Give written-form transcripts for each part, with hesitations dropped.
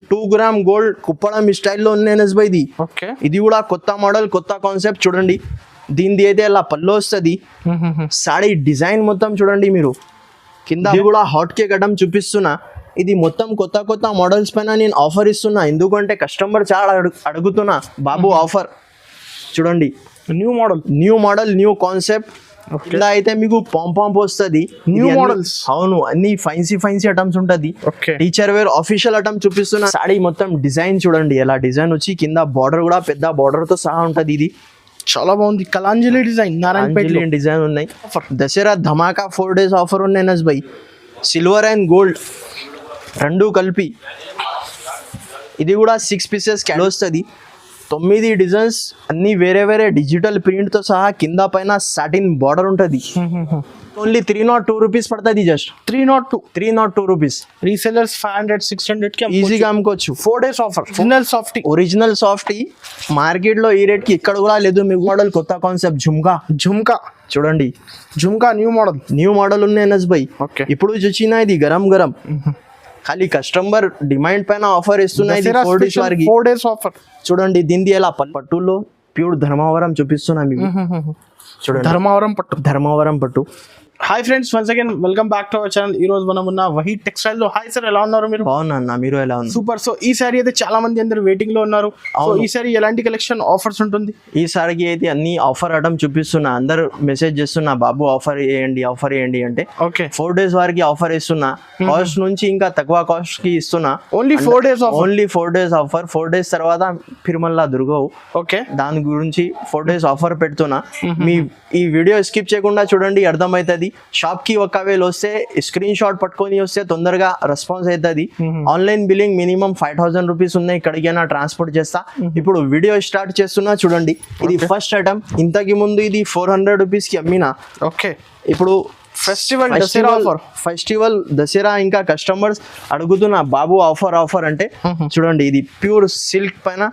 2 gram gold Kuppadam స్టైల్లో ఉంది NS by ఇది. ఓకే, ఇది కూడా కొత్త మోడల్, కొత్త కాన్సెప్ట్. చూడండి దీనిది అయితే అలా పళ్ళు వస్తుంది. సాడీ డిజైన్ మొత్తం చూడండి మీరు. కింద ఇది కూడా హాట్ కేక్ ఐటమ్ చూపిస్తున్నా. ఇది మొత్తం కొత్త కొత్త మోడల్స్ పైన నేను ఆఫర్ ఇస్తున్నా, ఎందుకంటే కస్టమర్ చాలా అడుగుతున్నా బాబు ఆఫర్. చూడండి న్యూ మోడల్ న్యూ కాన్సెప్ట్. ఇలా అయితే మీకు పాంపాంప్ వస్తుంది, న్యూ మోడల్స్. అవును, అన్ని ఫైన్సీ ఐటమ్స్ ఉంటది. టీచర్ వేర్ ఆఫీషియల్ ఐటమ్ చూపిస్తున్నా. సాడీ మొత్తం డిజైన్ చూడండి ఎలా డిజైన్ వచ్చి కింద బార్డర్ కూడా పెద్ద బార్డర్ తో సహా ఉంటది. ఇది చాలా బాగుంది. కలాంజలి డిజైన్ డిజైన్ ఉన్నాయి. దసరా ధమాకా 4 days ఆఫర్ ఉన్నాయి ఎన్ఎస్ బై. సిల్వర్ అండ్ గోల్డ్ రెండు కలిపి. ఇది కూడా 6 pieces వస్తుంది. 9 డిజైన్స్ అన్ని వేరే వేరే డిజిటల్ ప్రింట్ తో సహా. కింద పైన సాటిన్ బార్డర్ ఉంటుంది. ఓన్లీ 302 రూపీస్ పడుతుంది. Just 302 rupees. రీసెలర్స్ 500-600 కి ఈజీగా అమ్ముకోవచ్చు. 4 days offer. Original softy market లో ఈ రేట్ కి ఇక్కడ కూడా లేదు. మీకు మోడల్ కొత్త కాన్సెప్ట్ జుమ్కా చూడండి. జుమ్కా న్యూ మోడల్ ఉన్నాయి ఎన్ఎస్ బై. ఇప్పుడు చూసినా ఇది గరం ఖాళీ కస్టమర్ డిమాండ్ పైన ఆఫర్ ఇస్తున్నాయి. 4 days ఆఫర్. చూడండి దీనిది ఎలా పట్టులో ప్యూర్ ధర్మవరం చూపిస్తున్నా మీకు. చూడండి ధర్మవరం పట్టు. Hi friends, once again welcome back to our channel. ఈ రోజు మనం ఉన్న వహీ టెక్స్టైల్ లో. హాయ్ సార్, ఎలా ఉన్నారు మీరు? బాగున్నా, మీరు ఎలా ఉన్నారు? సూపర్. సో ఈ సారీ అయితే చాలా మంది అందరు వెయిటింగ్ లో ఉన్నారు. ఈ సారీ ఎలాంటి కలెక్షన్ ఆఫర్స్ ఉంటుంది? ఈ సారికి అయితే అన్ని ఆఫర్ ఐటమ్ చూపిస్తున్నా. అందరు మెసేజ్ చేస్తున్నా బాబు ఆఫర్ చేయండి అంటే. ఓకే, 4 days వారికి ఆఫర్ ఇస్తున్నా. కాస్ట్ నుంచి ఇంకా తక్కువ కాస్ట్ కి ఇస్తున్నా. Only 4 days offer. 4 days తర్వాత ఫిర్మల్లా దుర్గవు. ఓకే, దాని గురించి 4 days ఆఫర్ పెడుతున్నా. మీ ఈ వీడియో స్కిప్ చేయకుండా చూడండి, అర్థమవుతుంది. షాప్ కి ఒక వేళ వస్తే స్క్రీన్ షాట్ పట్టుకొని వస్తే తొందరగా రెస్పాన్స్ అవుతుంది. ఆన్లైన్ బిల్లింగ్ మినిమం 5000 రూపీస్ ఉన్నాయి. ఇక్కడికైనా ట్రాన్స్పోర్ట్ చేస్తా. ఇప్పుడు వీడియో స్టార్ట్ చేస్తున్నా. చూడండి ఇది ఫస్ట్ ఐటమ్. ఇంతకి ముందు ఇది 400 రూపీస్ కి అమ్మినా. ఓకే, ఇప్పుడు ఫెస్టివల్ దసరా ఇంకా కస్టమర్స్ అడుగుతున్నా బాబు ఆఫర్ అంటే. చూడండి ఇది ప్యూర్ సిల్క్ పైన,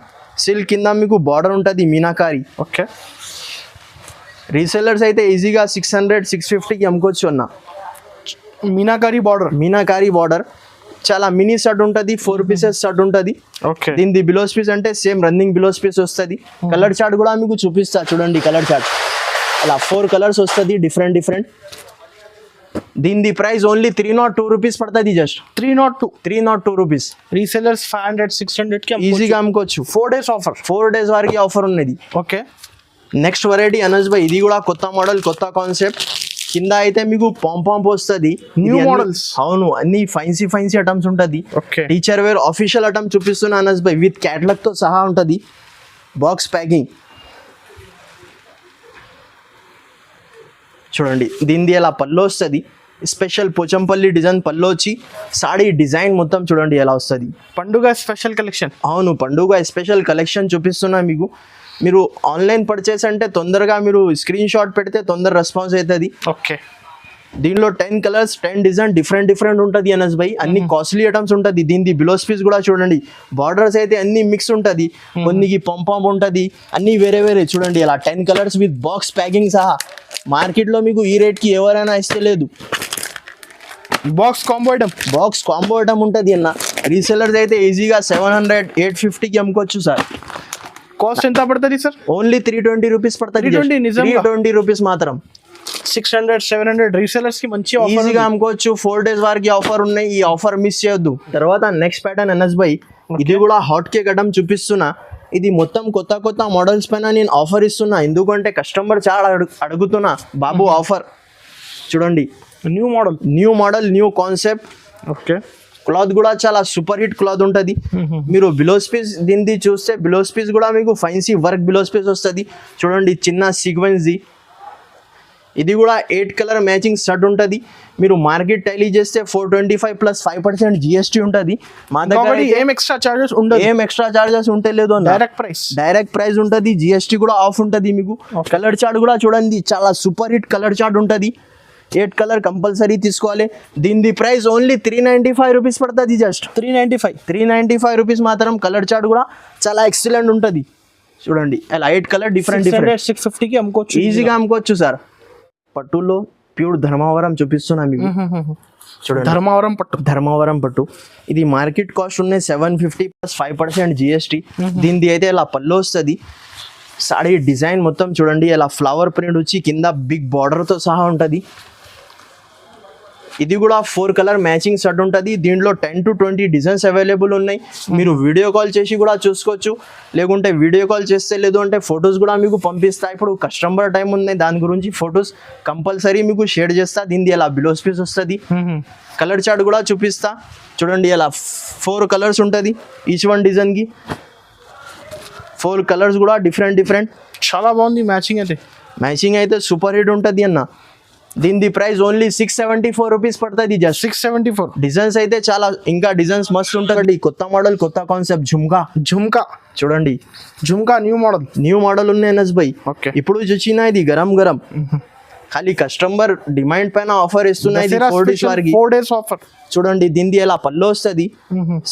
సిల్క్ కింద మీకు బార్డర్ ఉంటుంది మీనాకారి. ఓకే, రీసెల్లర్స్ అయితే ఈజీగా 600-650కి అమ్ముకోవచ్చు అన్న. మీనాకారి బార్డర్ చాలా మినీ షర్ట్ ఉంటుంది. 4 pieces షర్ట్ ఉంటుంది. ఓకే, దీనిది బిలోస్ పీస్ అంటే సేమ్ రన్నింగ్ బిలోస్ పీస్ వస్తుంది. కలర్ చార్ట్ కూడా మీకు చూపిస్తా. చూడండి కలర్ చార్ట్ అలా 4 కలర్స్ వస్తుంది డిఫరెంట్. దీనిది ప్రైస్ ఓన్లీ 302 రూపీస్ పడుతుంది. Just 302 rupees. రీసెల్లర్స్ 500-600 కి ఈజీగా అమ్ముకోవచ్చు. 4 days ఆఫర్. 4 days వారికి ఆఫర్ ఉన్నది. ఓకే, నెక్స్ట్ వెరైటీ అనస్ బై. ఇది కూడా కొత్త మోడల్, కొత్త కాన్సెప్ట్. కింద అయితే మీకు పాంపాంప్ వస్తుంది. New models. అవును, అన్ని ఫైన్సీ ఐటమ్స్ ఉంటది. టీచర్ వేర్ ఆఫీషియల్ ఐటమ్ చూపిస్తున్నా అనస్ బై. విత్ క్యాటలాగ్ తో సహా ఉంటది. బాక్స్ ప్యాకింగ్ చూడండి. దీనిది ఎలా పళ్ళు వస్తుంది. స్పెషల్ పోచంపల్లి డిజైన్ పళ్ళు వచ్చి సాడీ డిజైన్ మొత్తం చూడండి ఎలా వస్తుంది. పండుగ స్పెషల్ కలెక్షన్. అవును, పండుగ స్పెషల్ కలెక్షన్ చూపిస్తున్నా మీకు. మీరు ఆన్లైన్ పర్చేస్ అంటే తొందరగా మీరు స్క్రీన్ షాట్ పెడితే తొందర రెస్పాన్స్ అవుతుంది. ఓకే, దీనిలో 10 కలర్స్ 10 డిజైన్ డిఫరెంట్ ఉంటుంది అనస్ బై. అన్ని కాస్ట్లీ ఐటమ్స్ ఉంటుంది. దీనిది బిలోస్ పీస్ కూడా చూడండి. బార్డర్స్ అయితే అన్ని మిక్స్ ఉంటుంది. కొన్నికి పంపాంప్ ఉంటుంది. అన్ని వేరే చూడండి అలా 10 కలర్స్ విత్ బాక్స్ ప్యాకింగ్ సహా. మార్కెట్లో మీకు ఈ రేట్కి ఎవరైనా ఇస్తే లేదు. బాక్స్ కాంబో ఐటమ్ ఉంటుంది అన్న. రీసెలర్స్ అయితే ఈజీగా 700-850కి అమ్ముకోవచ్చు సార్. కాస్ట్ ఎంత పడుతుంది సార్? ఓన్లీ 320 రూపీస్ పడుతుంది. 320 రూపీస్ మాత్రం. 600-700 రీసెలర్స్ కి మంచి ఈజీగా అమ్ముకోవచ్చు. 4 days వారికి ఆఫర్ ఉన్నాయి. ఈ ఆఫర్ మిస్ చేయొద్దు. తర్వాత నెక్స్ట్ ప్యాటర్న్ ఎన్ఎస్ బై. ఇది కూడా హాట్ కేక్ ఐటమ్ చూపిస్తున్నా. ఇది మొత్తం కొత్త మోడల్స్ పైన నేను ఆఫర్ ఇస్తున్నా, ఎందుకంటే కస్టమర్ చాలా అడుగుతున్నా బాబు ఆఫర్. చూడండి new model new concept. Okay, cloth కూడా చాలా సూపర్ హిట్ క్లాత్ ఉంటుంది. మీరు బిలోస్ పీస్ దీనిది చూస్తే బిలోస్ పీస్ కూడా మీకు ఫైన్సీ వర్క్ బిలోస్ పీస్ వస్తుంది. చూడండి చిన్న సీక్వెన్స్ది. ఇది కూడా 8 కలర్ మ్యాచింగ్ షర్ట్ ఉంటుంది. మీరు మార్కెట్ టైలీ చేస్తే 425 + 5% GST ఉంటుంది. మా దగ్గర ఏం ఎక్స్ట్రా చార్జెస్ ఉంటే లేదు. డైరెక్ట్ ప్రైస్ ఉంటుంది. GST కూడా ఆఫ్ ఉంటుంది మీకు. కలర్ చార్ట్ కూడా చూడండి చాలా సూపర్ హిట్ కలర్ చార్ట్ ఉంటుంది. 8 కలర్ కంపల్సరీ తీసుకోవాలి. దీని ప్రైస్ ఓన్లీ 395 రూపీస్ పడుతుంది. జస్ట్ 395 రూపీస్ మాత్రం. కలర్ చార్ట్ కూడా చాలా ఎక్సలెంట్ ఉంటుంది. చూడండి అలా 8 కలర్ డిఫరెంట్ 650కి అమ్ముకోవచ్చు. ఈజీగా అమ్ముకోవచ్చు సార్. పట్టులో ప్యూర్ ధర్మవరం చూపిస్తున్నా మీకు. చూడండి ధర్మవరం పట్టు ఇది మార్కెట్ కాస్ట్ ఉన్నాయి 750 ప్లస్ 5% జిఎస్టీ. దీనిది అయితే ఇలా పళ్ళు వస్తుంది. సాడీ డిజైన్ మొత్తం చూడండి ఇలా ఫ్లవర్ ప్రింట్ వచ్చి కింద బిగ్ బార్డర్తో సహా ఉంటుంది. ఇది కూడా 4 కలర్ మ్యాచింగ్ షర్ట్ ఉంటుంది. దీంట్లో 10 to 20 డిజైన్స్ అవైలబుల్ ఉన్నాయి. మీరు వీడియో కాల్ చేసి కూడా చూసుకోవచ్చు, లేకుంటే వీడియో కాల్ చేస్తే లేదు అంటే ఫొటోస్ కూడా మీకు పంపిస్తా. ఇప్పుడు కస్టమర్ టైం ఉన్నాయి, దాని గురించి ఫొటోస్ కంపల్సరీ మీకు షేర్ చేస్తా. దీనిది ఇలా బ్లౌజ్ పీస్ వస్తుంది. కలర్ చార్ట్ కూడా చూపిస్తా. చూడండి ఇలా 4 కలర్స్ ఉంటుంది ఈచ్ వన్ డిజైన్కి. 4 కలర్స్ కూడా డిఫరెంట్. చాలా బాగుంది మ్యాచింగ్ అయితే సూపర్ హిట్ ఉంటుంది అన్న. దీని ప్రైస్ ఓన్లీ 674 రూపీస్ పడుతుంది. జస్ట్ 674. డిజైన్స్ అయితే చాలా ఇంకా డిజైన్స్ మస్తు ఉంటుంది. కొత్త మోడల్ కొత్త కాన్సెప్ట్ జుమ్కా చూడండి. జుమ్కా న్యూ మోడల్ ఉన్నాయి ఎనస్ భాయ్. ఓకే, ఇప్పుడు చూసిన ఇది గరం ఖాళీ కస్టమర్ డిమాండ్ పైన ఆఫర్ ఇస్తున్నాయి. 4 days ఆఫర్ చూడండి. దీనిది ఎలా పళ్ళు వస్తుంది.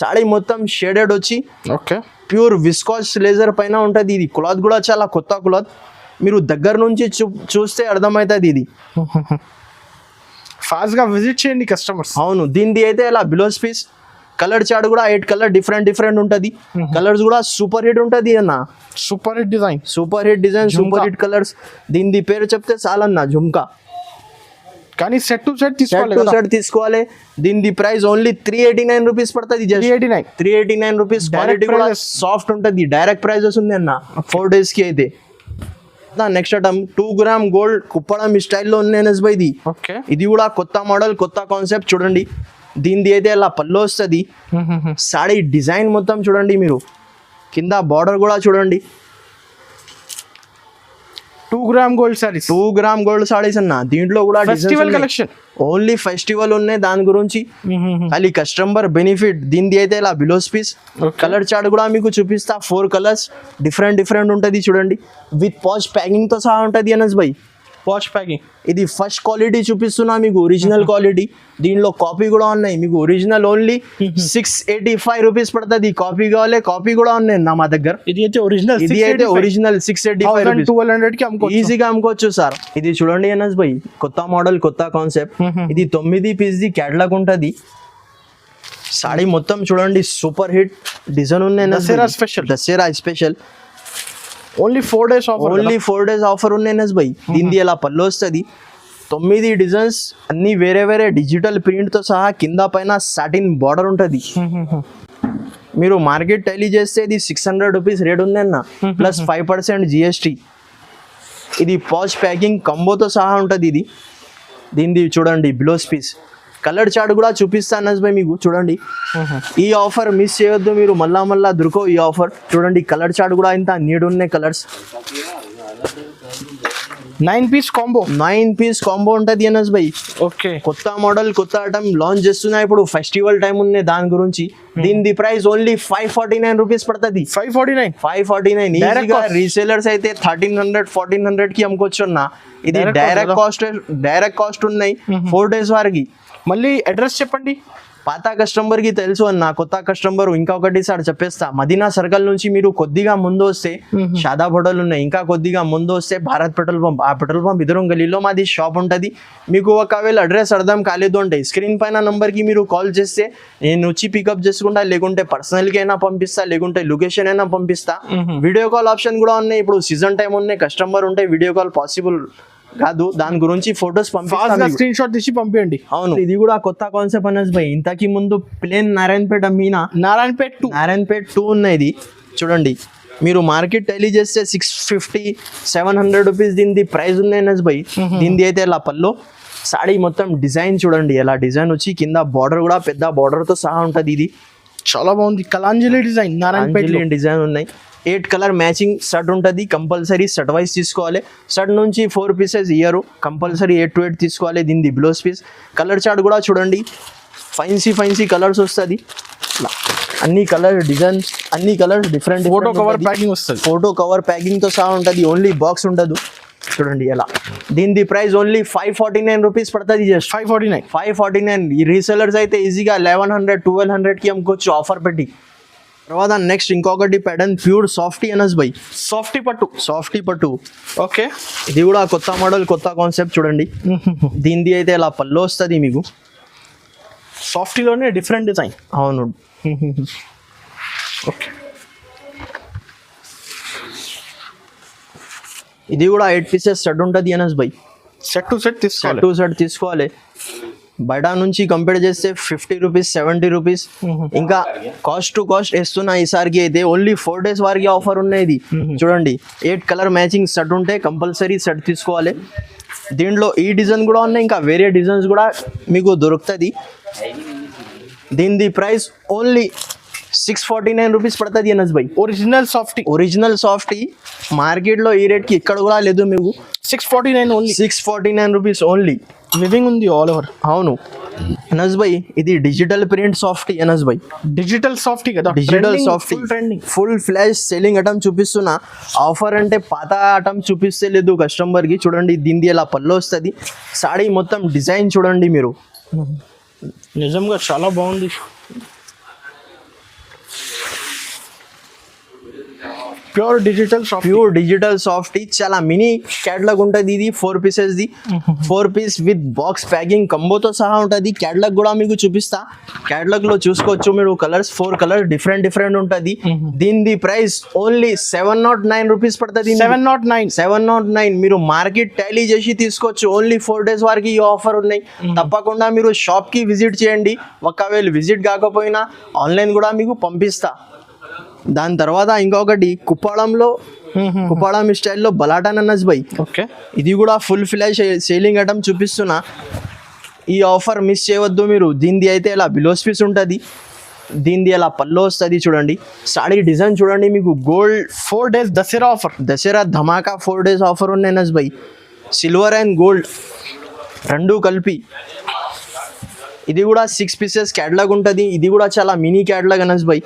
సాడీ మొత్తం షేడెడ్ వచ్చి ఓకే ప్యూర్ విస్కాస్ లేజర్ పైన ఉంటుంది. ఇది క్లాత్ కూడా చాలా కొత్త క్లాత్. మీరు దగ్గర నుంచి చూస్తే అర్థమవుతుంది. ఇది ఫాస్ట్ గా విజిట్ చేయండి కస్టమర్స్. అవును. దీనిది అయితే ఇలా బ్లౌజ్ పీస్ కలర్ చార్ట్ కూడా 8 కలర్ డిఫరెంట్ ఉంటుంది. కలర్స్ కూడా సూపర్ హిట్ ఉంటుంది అన్న. Super hit design super hit colours. దీనిది పేరు చెప్తే చాలన్న జుమ్కా. కానీ సెట్ టు సెట్ తీసుకోవాలి. దీనిది ప్రైస్ ఓన్లీ 389 రూపీస్ పడుతుంది. 389 రూపీస్. క్వాలిటీ కూడా సాఫ్ట్ ఉంటుంది. డైరెక్ట్ ప్రైజెస్ ఉంది అన్న 4 days కి అయితే. Next item 2 gram gold Kuppadam స్టైల్లో ఉంది ఇది. ఇది కూడా కొత్త మోడల్ కొత్త కాన్సెప్ట్ చూడండి. దీనిది అయితే ఇలా పళ్ళు వస్తుంది. సాడీ డిజైన్ మొత్తం చూడండి. మీరు కింద బార్డర్ కూడా చూడండి. 2 గ్రామ్ గోల్డ్ సారీస్ అన్న. దీంట్లో కూడా ఫెస్టివల్ కలెక్షన్ ఓన్లీ ఫెస్టివల్ ఉన్నాయి. దాని గురించి ఖాళీ కస్టమర్ బెనిఫిట్. దీనిది అయితే ఇలా బ్లౌజ్ పీస్ కలర్ చార్ట్ కూడా మీకు చూపిస్తా. 4 కలర్స్ డిఫరెంట్ ఉంటుంది చూడండి. విత్ పాచ్ ప్యాకింగ్ తో సహా ఉంటుంది అనస్ భాయ్. పాచ్ ప్యాకింగ్ ఇది ఫస్ట్ క్వాలిటీ చూపిస్తున్నా మీకు, ఒరిజినల్ క్వాలిటీ. దీనిలో కాపీ కూడా ఉన్నాయి మీకు. ఒరిజినల్ ఓన్లీ 685 రూపీస్ పడుతుంది. కాపీ కావాలి, కాపీ కూడా ఉన్నాయి నా మా దగ్గర. ఇది అయితే ఒరిజినల్ 685 రూపీస్. 1200 కి ఈజీగా అమ్ముకోవచ్చు సార్. ఇది చూడండి అనస్ భాయ్, కొత్త మోడల్ కొత్త కాన్సెప్ట్. ఇది 9 పీస్ క్యాటలాగ్ ఉంటుంది. సాడీ మొత్తం చూడండి సూపర్ హిట్ డిజైన్ ఉన్నాయి. Dasara special only 4 days offer ఉన్నాయి ఎనస్ భాయ్. దీనిది ఎలా పళ్ళు వస్తుంది. 9 డిజైన్స్ అన్ని వేరే డిజిటల్ ప్రింట్ తో సహా కింద పైన సాటిన్ బార్డర్ ఉంటుంది. మీరు మార్కెట్ టైలీ చేస్తే ఇది 600 రూపీస్ రేట్ ఉంది అన్న, ప్లస్ 5% జిఎస్టీ. ఇది పాచ్ ప్యాకింగ్ కంబోతో సహా ఉంటుంది. ఇది దీనిది చూడండి బ్లౌజ్ పీస్ కలర్ చార్ట్ కూడా చూపిస్తాను అనస్ భాయ్ మీకు. చూడండి ఈ ఆఫర్ మిస్ చేయొద్దు మీరు. మళ్ళా దొరకవు ఈ ఆఫర్. చూడండి కలర్ చార్ట్ కూడా ఇంత నీడ్ ఉన్నాయి కలర్స్. 9 పీస్ కాంబో ఉంటుంది అనస్ భాయ్. ఓకే, కొత్త మోడల్ కొత్త ఐటమ్ లాంచ్ చేస్తున్నాయి. ఇప్పుడు ఫెస్టివల్ టైం ఉన్నాయి దాని గురించి. దీని ప్రైస్ ఓన్లీ 549 రూపీస్ పడుతుంది. 549 ఈజీగా. రీసేలర్స్ అయితే 1300-1400 కి అమ్ముకోవచ్చు అన్న. ఇది డైరెక్ట్ కాస్ట్ ఉన్నాయి 4 days వరకు. మళ్ళీ అడ్రస్ చెప్పండి. పాత కస్టమర్ కి తెలుసు అన్న, కొత్త కస్టమర్ ఇంకొకటి సార్ చెప్పేస్తా. మదీనా సర్కిల్ నుంచి మీరు కొద్దిగా ముందు వస్తే షాదా హోటల్ ఉన్నాయి. ఇంకా కొద్దిగా ముందు వస్తే భారత్ పెట్రోల్ పంప్. ఆ పెట్రోల్ పంప్ ఎదురు గలీలో మాది షాప్ ఉంటుంది. మీకు ఒకవేళ అడ్రస్ అర్థం కాలేదు అంటే స్క్రీన్ పైన నంబర్ కి మీరు కాల్ చేస్తే నేను వచ్చి పికప్ చేసుకుంటా, లేకుంటే పర్సనల్ కి అయినా పంపిస్తా, లేకుంటే లొకేషన్ అయినా పంపిస్తా. వీడియో కాల్ ఆప్షన్ కూడా ఉన్నాయి. ఇప్పుడు సీజన్ టైం ఉన్నాయి, కస్టమర్ ఉంటే వీడియో కాల్ పాసిబుల్ కాదు. దాని గురించి ఫొటోస్ స్క్రీన్ షాట్ తీసి పంపించండి. అవును, ఇది కూడా కొత్త కాన్సెప్ట్ అనస్ భాయ్. ఇంతకి ముందు ప్లేన్ నారాయణపేట అమ్మినా, నారాయణపేట 2 ఉన్నాయి. చూడండి మీరు మార్కెట్ టైలీ చేస్తే 650-700 రూపీస్ దీని ప్రైస్ ఉంది అనస్ భాయ్. దీనిది అయితే ఇలా పళ్ళు. సాడీ మొత్తం డిజైన్ చూడండి ఎలా డిజైన్ వచ్చి కింద బార్డర్ కూడా పెద్ద బార్డర్ తో సహా ఉంటుంది. ఇది చాలా బాగుంది. కలాంజలి డిజైన్, నారాయణపేట డిజైన్ ఉన్నాయి. 8 కలర్ మ్యాచింగ్ షర్ట్ ఉంటుంది. కంపల్సరీ షర్ట్ వైజ్ తీసుకోవాలి. షర్ట్ నుంచి 4 పీసెస్ ఇయ్యరు, కంపల్సరీ 8 to 8 తీసుకోవాలి. దీనిది బ్లౌజ్ పీస్ కలర్ చార్ట్ కూడా చూడండి. ఫైన్సీ కలర్స్ వస్తుంది. అన్ని కలర్ డిజైన్స్, అన్ని colours different. Photo cover packing వస్తుంది. ఫోటో కవర్ ప్యాకింగ్ తో సహా ఉంటుంది. ఓన్లీ బాక్స్ ఉండదు. చూడండి ఎలా. దీనిది ప్రైస్ ఓన్లీ 549 రూపీస్ పడుతుంది. జస్ట్ 549. ఈ రీసెలర్స్ అయితే ఈజీగా 1100-1200 కి అమ్ముకోవచ్చు ఆఫర్ పెట్టి. తర్వాత నెక్స్ట్ ఇంకొకటి ప్యాటర్న్ ప్యూర్ సాఫ్టీ అనస్ భాయ్. సాఫ్టీ పట్టు. ఓకే, ఇది కూడా కొత్త మోడల్ కొత్త కాన్సెప్ట్ చూడండి. దీనిది అయితే ఇలా పళ్ళు వస్తుంది మీకు. సాఫ్టీలోనే డిఫరెంట్ డిజైన్. అవును. ఓకే, ఇది కూడా 8 పీసెస్ సెట్ ఉంటుంది Anas by. Set to set తీసుకోవాలి. సెట్ టు సెట్ తీసుకోవాలి. బయట నుంచి కంపేర్ చేస్తే 50 రూపీస్ 70 రూపీస్ ఇంకా కాస్ట్ టు కాస్ట్ వేస్తున్నా. ఈసారికి అయితే ఓన్లీ 4 days వారికి ఆఫర్ ఉన్నాయి. ఇది చూడండి 8 కలర్ మ్యాచింగ్ సెట్ ఉంటే కంపల్సరీ సెట్ తీసుకోవాలి. దీంట్లో ఈ డిజైన్ కూడా ఉన్నాయి, ఇంకా వేరే డిజైన్స్ కూడా మీకు దొరుకుతుంది. దీని ప్రైస్ ఓన్లీ 649 రూపీస్ పడుతుంది అనస్ బై. ఒరిజినల్ సాఫ్టీ మార్కెట్లో ఈ రేట్కి ఇక్కడ కూడా లేదు మీకు. 649 ఓన్లీ. 649 rupees only. వివింగ్ ఉంది ఆల్ ఓవర్. అవును అనస్ బై, ఇది డిజిటల్ ప్రింట్ సాఫ్టీ అనస్ బై. డిజిటల్ సాఫ్టీ కదా, digital softy trending. Full flash selling item చూపిస్తున్నా. ఆఫర్ అంటే పాత ఐటమ్ చూపిస్తే లేదు కస్టమర్కి. చూడండి దీనిది ఎలా పళ్ళు వస్తుంది. సాడీ మొత్తం డిజైన్ చూడండి మీరు. నిజంగా చాలా బాగుంది. ప్యూర్ డిజిటల్ సాఫ్టీ చాలా మినీ క్యాటలాగ్ ఉంటుంది. ఇది 4 పీసెస్ది. 4 పీస్ విత్ బాక్స్ ప్యాకింగ్ కంబోతో సహా ఉంటుంది. క్యాటలాగ్ కూడా మీకు చూపిస్తా. క్యాటలాగ్ లో చూసుకోవచ్చు మీరు. కలర్స్ 4 కలర్స్ డిఫరెంట్ ఉంటుంది. దీని ప్రైస్ ఓన్లీ 709 రూపీస్ పడుతుంది. 709 మీరు మార్కెట్ టాలీ చేసి తీసుకోవచ్చు. ఓన్లీ 4 days వరకు ఈ ఆఫర్ ఉన్నాయి. తప్పకుండా మీరు షాప్ కి విజిట్ చేయండి. ఒకవేళ విజిట్ కాకపోయినా ఆన్లైన్ కూడా మీకు పంపిస్తా. దాని తర్వాత ఇంకొకటి కుప్పాళం స్టైల్లో బలాటా నన్నస్ బై. ఓకే, ఇది కూడా ఫుల్ ఫ్లాష్ సేలింగ్ ఐటమ్ చూపిస్తున్నా. ఈ ఆఫర్ మిస్ చేయవద్దు మీరు. దీనిది అయితే ఇలా బిలోస్ పీస్ ఉంటుంది. దీనిది ఇలా పల్లో వస్తుంది. చూడండి సాడీ డిజైన్ చూడండి మీకు. గోల్డ్ 4 days దసరా ధమాకా 4 days ఆఫర్ ఉన్నాయి నస్ బై. సిల్వర్ అండ్ గోల్డ్ రెండు కలిపి. ఇది కూడా 6 పీసెస్ క్యాటలాగ్ ఉంటుంది. ఇది కూడా చాలా మినీ క్యాటలాగ్ అనస్ బై.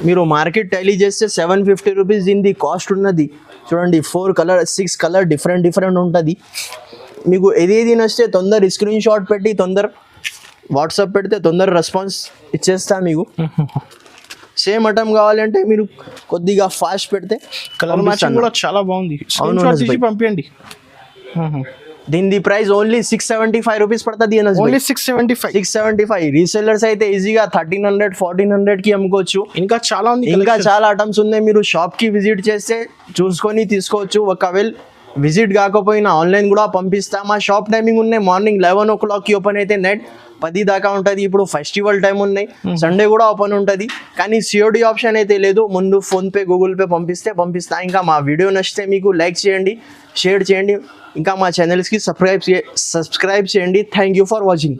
మీరు మార్కెట్ టాలీ చేస్తే 750 రూపీస్ దీనిది కాస్ట్ ఉన్నది. చూడండి 6 కలర్ డిఫరెంట్ ఉంటుంది. మీకు ఏది నచ్చితే తొందర స్క్రీన్ షాట్ పెట్టి తొందర వాట్సాప్ పెడితే తొందర రెస్పాన్స్ ఇచ్చేస్తా మీకు. సేమ్ ఐటమ్ కావాలంటే మీరు కొద్దిగా ఫాస్ట్ పెడితే కలర్ మ్యాచింగ్ కూడా చాలా బాగుంది. పంపించండి. దీని ప్రైస్ ఓన్లీ 675 రూపీస్ పడుతుంది. 675. రీసెల్లర్స్ అయితే ఈజీగా 1300 1400 కి అమ్ముకోవచ్చు. ఇంకా చాలా ఐటమ్స్ ఉన్నాయి. మీరు షాప్ కి విజిట్ చేస్తే చూసుకొని తీసుకోవచ్చు. ఒకవేళ విజిట్ కాకపోయినా ఆన్లైన్ కూడా పంపిస్తా. మా షాప్ టైమింగ్ ఉన్నాయి. మార్నింగ్ 11 o'clock కి ఓపెన్ అయితే నైట్ 10 దాకా ఉంటుంది. ఇప్పుడు ఫెస్టివల్ టైం ఉన్నాయి. సండే కూడా ఓపెన్ ఉంటుంది. కానీ COD ఆప్షన్ అయితే లేదు. ముందు ఫోన్పే గూగుల్ పే పంపిస్తా. ఇంకా మా వీడియో నచ్చితే మీకు లైక్ చేయండి, షేర్ చేయండి. ఇంకా మా ఛానల్స్కి సబ్స్క్రైబ్ చేయండి. Thank you for watching.